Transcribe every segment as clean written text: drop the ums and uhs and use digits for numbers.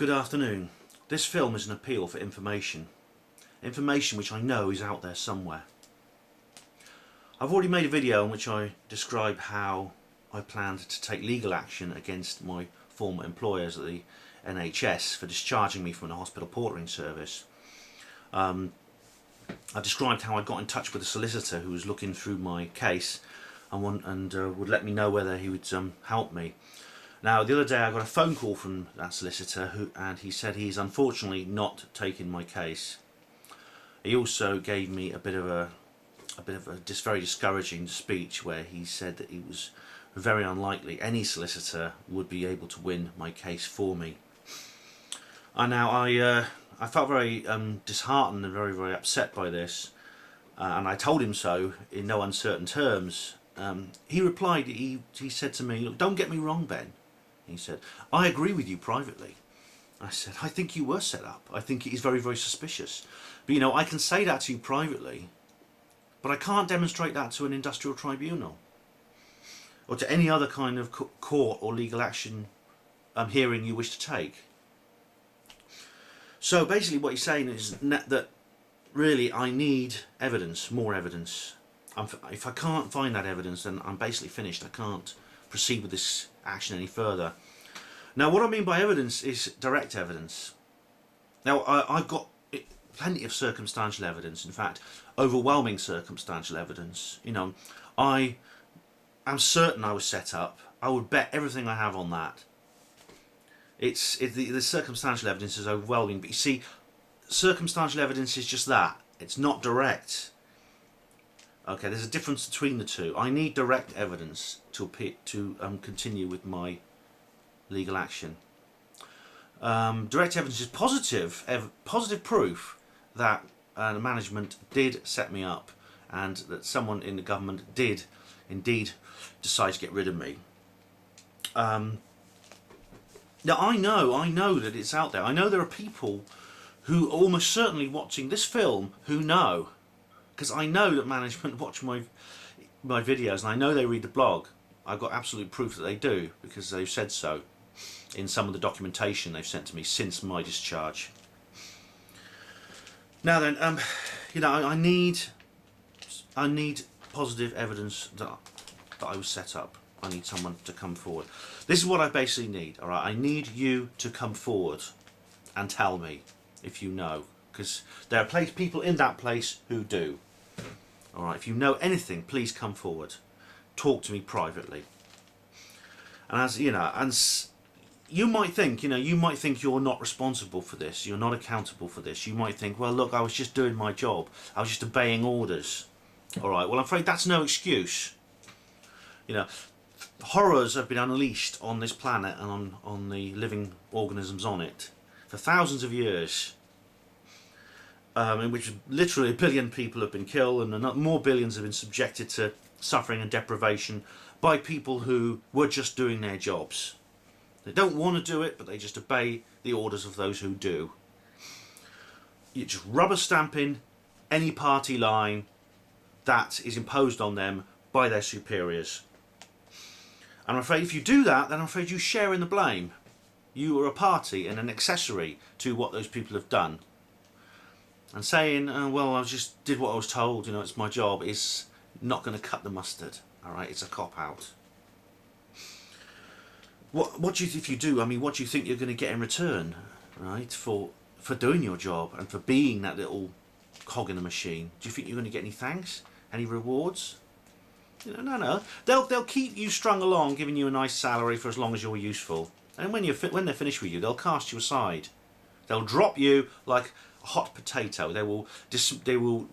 Good afternoon. This film is an appeal for information. Information which I know is out there somewhere. I've already made a video in which I describe how I planned to take legal action against my former employers at the NHS for discharging me from the Hospital Portering Service. I described how I got in touch with a solicitor who was looking through my case and would let me know whether he would help me. Now, the other day I got a phone call from that solicitor and he said he's unfortunately not taking my case. He also gave me a bit of a very discouraging speech where he said that it was very unlikely any solicitor would be able to win my case for me. And now I felt very disheartened and very upset by this, and I told him so in no uncertain terms. He replied, he said to me, "Look, don't get me wrong, Ben." He said, "I agree with you privately." I said, "I think you were set up. I think it is very suspicious. But you know, I can say that to you privately, but I can't demonstrate that to an industrial tribunal or to any other kind of court or legal action hearing you wish to take." So basically what he's saying is that really I need evidence, more evidence. If I can't find that evidence, then I'm basically finished. I can't proceed with this action any further. Now, what I mean by evidence is direct evidence. Now, I've got plenty of circumstantial evidence, in fact, overwhelming circumstantial evidence. You know, I am certain I was set up. I would bet everything I have on that. The circumstantial evidence is overwhelming, but you see, circumstantial evidence is just that. It's not direct. Okay, there's a difference between the two. I need direct evidence to continue with my legal action. Direct evidence is positive proof that the management did set me up and that someone in the government did indeed decide to get rid of me. Now I know that it's out there. I know there are people who are almost certainly watching this film who know, because I know that management watch my videos and I know they read the blog. I've got absolute proof that they do because they've said so in some of the documentation they've sent to me since my discharge. Now then, you know, I need positive evidence that I was set up. I need someone to come forward. This is what I basically need. All right, I need you to come forward and tell me if you know, because there are people in that place who do. All right, if you know anything, please come forward. Talk to me privately. And as you know, and you might think you're not responsible for this. You're not accountable for this. You might think, well, look, I was just doing my job. I was just obeying orders. All right. Well, I'm afraid that's no excuse. You know, horrors have been unleashed on this planet and on the living organisms on it for thousands of years, in which literally 1 billion people have been killed and more billions have been subjected to suffering and deprivation by people who were just doing their jobs. They don't want to do it, but they just obey the orders of those who do. You're just rubber stamping any party line that is imposed on them by their superiors. And I'm afraid if you do that, then I'm afraid you share in the blame. You are a party and an accessory to what those people have done. And saying, well, I just did what I was told, you know, it's my job, is not going to cut the mustard. All right, it's a cop-out. What do you, if you do, I mean, what do you think you're going to get in return, right, for doing your job and for being that little cog in the machine? Do you think you're going to get any thanks, any rewards? You know, no. They'll keep you strung along, giving you a nice salary for as long as you're useful. And when they're finished with you, they'll cast you aside. They'll drop you like a hot potato. They will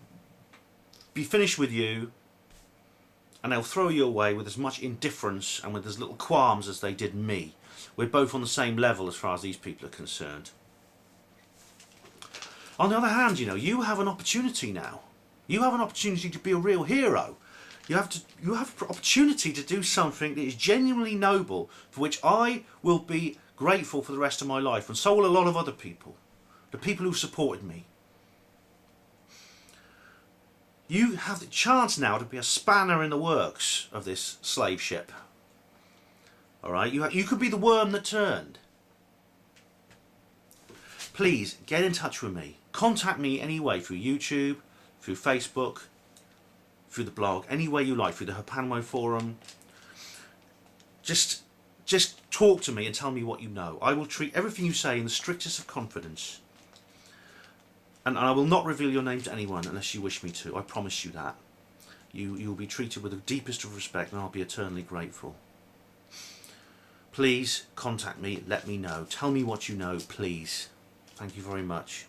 be finished with you, and they'll throw you away with as much indifference and with as little qualms as they did me. We're both on the same level as far as these people are concerned. On the other hand, you know, you have an opportunity now. You have an opportunity to be a real hero. You have an opportunity to do something that is genuinely noble, for which I will be grateful for the rest of my life, and so will a lot of other people, the people who supported me. You have the chance now to be a spanner in the works of this slave ship. All right, you could be the worm that turned. please get in touch with me. Contact me anyway, through YouTube, through Facebook, through the blog, any way you like, through the Hapanmo forum. Just talk to me and tell me what you know. I will treat everything you say in the strictest of confidence. And I will not reveal your name to anyone unless you wish me to. I promise you that. You will be treated with the deepest of respect, and I'll be eternally grateful. Please contact me, let me know. Tell me what you know, please. Thank you very much.